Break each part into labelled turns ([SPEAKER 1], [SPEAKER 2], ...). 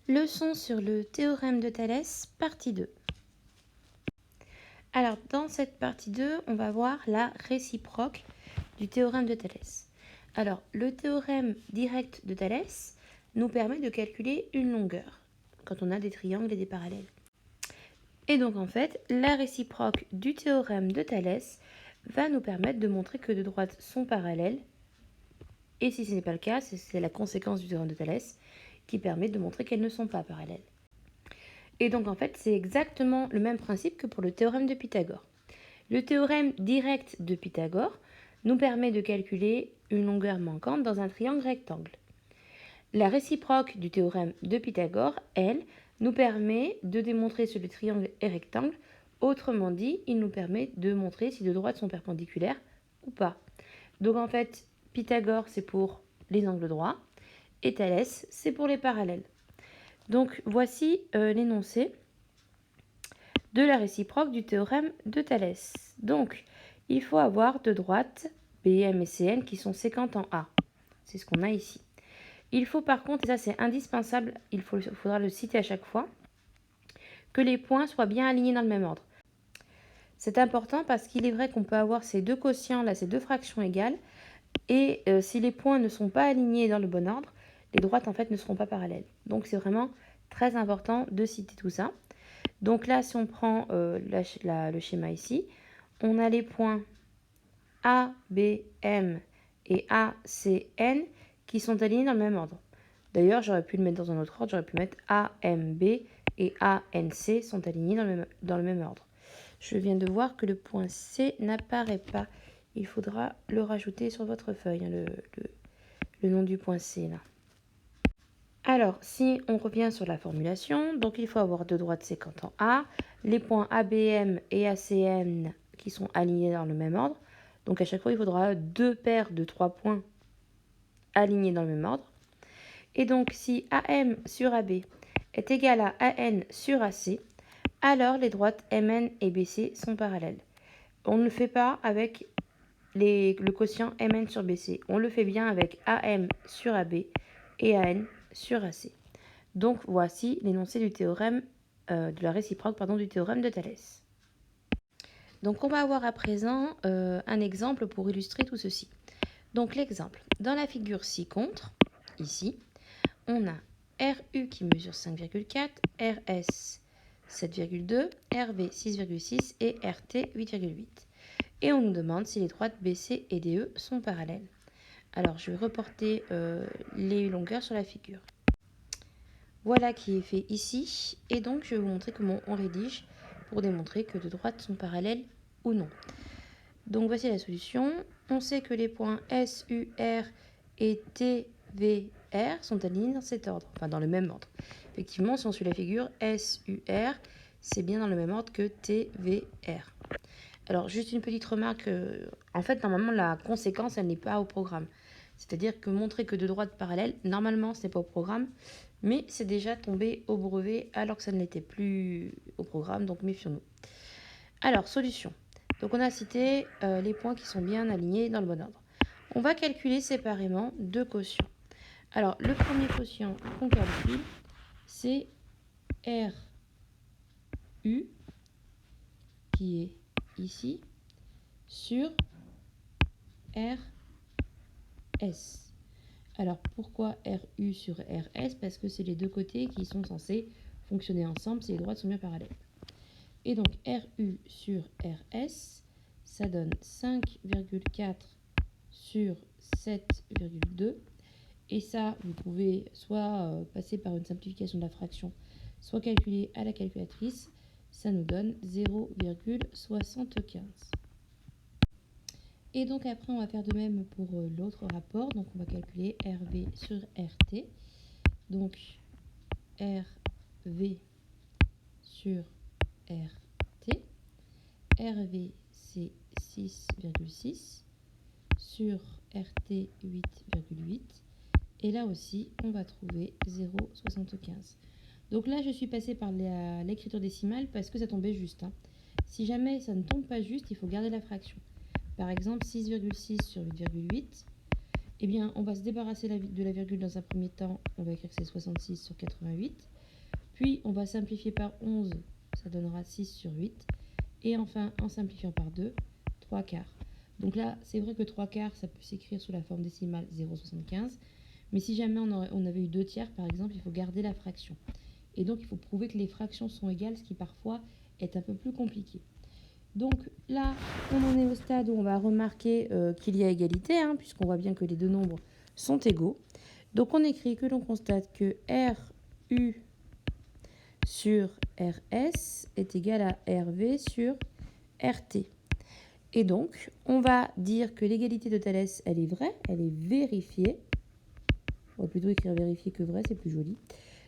[SPEAKER 1] Leçon sur le théorème de Thalès, partie 2. Alors, dans cette partie 2, on va voir la réciproque du théorème de Thalès. Alors, le théorème direct de Thalès nous permet de calculer une longueur quand on a des triangles et des parallèles. Et donc, en fait, la réciproque du théorème de Thalès va nous permettre de montrer que deux droites sont parallèles. Et si ce n'est pas le cas, c'est la conséquence du théorème de Thalès qui permet de montrer qu'elles ne sont pas parallèles. Et donc en fait, c'est exactement le même principe que pour le théorème de Pythagore. Le théorème direct de Pythagore nous permet de calculer une longueur manquante dans un triangle rectangle. La réciproque du théorème de Pythagore, elle, nous permet de démontrer si le triangle est rectangle. Autrement dit, il nous permet de montrer si deux droites sont perpendiculaires ou pas. Donc en fait, Pythagore, c'est pour les angles droits et Thalès, c'est pour les parallèles. Donc voici l'énoncé de la réciproque du théorème de Thalès. Donc il faut avoir deux droites BM et CN qui sont séquentes en A. C'est ce qu'on a ici. Il faut par contre, et ça c'est indispensable, il faudra le citer à chaque fois, que les points soient bien alignés dans le même ordre. C'est important parce qu'il est vrai qu'on peut avoir ces deux quotients, là, ces deux fractions égales, et si les points ne sont pas alignés dans le bon ordre, les droites en fait ne seront pas parallèles. Donc c'est vraiment très important de citer tout ça. Donc là, si on prend le schéma ici, on a les points A, B, M et A, C, N qui sont alignés dans le même ordre. D'ailleurs, j'aurais pu le mettre dans un autre ordre, j'aurais pu mettre A, M, B et A, N, C sont alignés dans le même ordre. Je viens de voir que le point C n'apparaît pas. Il faudra le rajouter sur votre feuille, hein, le nom du point C là. Alors, si on revient sur la formulation, donc il faut avoir deux droites séquentes en A, les points ABM et ACN qui sont alignés dans le même ordre. Donc à chaque fois, il faudra deux paires de 3 points alignés dans le même ordre. Et donc si AM sur AB est égal à AN sur AC, alors les droites MN et BC sont parallèles. On ne le fait pas avec le quotient MN sur BC. On le fait bien avec AM sur AB et AN sur AC. Donc voici l'énoncé du théorème de la réciproque du théorème de Thalès. Donc on va avoir à présent un exemple pour illustrer tout ceci. Donc l'exemple, dans la figure ci-contre, ici, on a RU qui mesure 5,4, RS 7,2, RV 6,6 et RT 8,8. Et on nous demande si les droites BC et DE sont parallèles. Alors je vais reporter les longueurs sur la figure. Voilà qui est fait ici, et donc je vais vous montrer comment on rédige pour démontrer que deux droites sont parallèles ou non. Donc voici la solution. On sait que les points S, U, R et T, V, R sont alignés dans cet ordre, enfin dans le même ordre. Effectivement, si on suit la figure, S, U, R, c'est bien dans le même ordre que T, V, R. Alors juste une petite remarque, en fait normalement la conséquence elle n'est pas au programme. C'est-à-dire que montrer que deux droites parallèles, normalement ce n'est pas au programme, mais c'est déjà tombé au brevet alors que ça ne l'était plus au programme, donc méfions-nous. Alors, solution. Donc on a cité les points qui sont bien alignés dans le bon ordre. On va calculer séparément deux quotients. Alors, le premier quotient qu'on calcule, c'est RU, qui est ici, sur RS. Alors pourquoi RU sur RS? Parce que c'est les deux côtés qui sont censés fonctionner ensemble si les droites sont bien parallèles. Et donc RU sur RS, ça donne 5,4 sur 7,2. Et ça, vous pouvez soit passer par une simplification de la fraction, soit calculer à la calculatrice. Ça nous donne 0,75. Et donc après, on va faire de même pour l'autre rapport. Donc on va calculer RV sur RT. Donc RV sur RT. RV c'est 6,6 sur RT 8,8. Et là aussi, on va trouver 0,75. Donc là, je suis passée par l'écriture décimale parce que ça tombait juste. Hein. Si jamais ça ne tombe pas juste, il faut garder la fraction. Par exemple, 6,6 sur 8,8. eh bien, on va se débarrasser de la virgule dans un premier temps. On va écrire que c'est 66 sur 88. Puis, on va simplifier par 11. Ça donnera 6 sur 8. Et enfin, en simplifiant par 2, 3 quarts. Donc là, c'est vrai que 3 quarts, ça peut s'écrire sous la forme décimale 0,75. Mais si jamais on avait eu 2 tiers, par exemple, il faut garder la fraction. Et donc, il faut prouver que les fractions sont égales, ce qui parfois est un peu plus compliqué. Donc là, on en est au stade où on va remarquer qu'il y a égalité, hein, puisqu'on voit bien que les deux nombres sont égaux. Donc on écrit que l'on constate que RU sur RS est égal à RV sur RT. Et donc, on va dire que l'égalité de Thalès, elle est vraie, elle est vérifiée. On va plutôt écrire vérifié que vrai, c'est plus joli.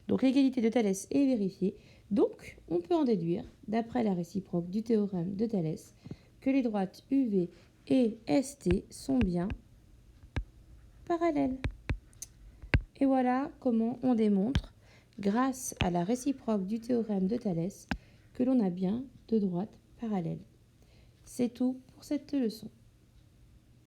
[SPEAKER 1] Donc l'égalité de Thalès est vérifiée. Donc, on peut en déduire, d'après la réciproque du théorème de Thalès, que les droites UV et ST sont bien parallèles. Et voilà comment on démontre, grâce à la réciproque du théorème de Thalès, que l'on a bien deux droites parallèles. C'est tout pour cette leçon.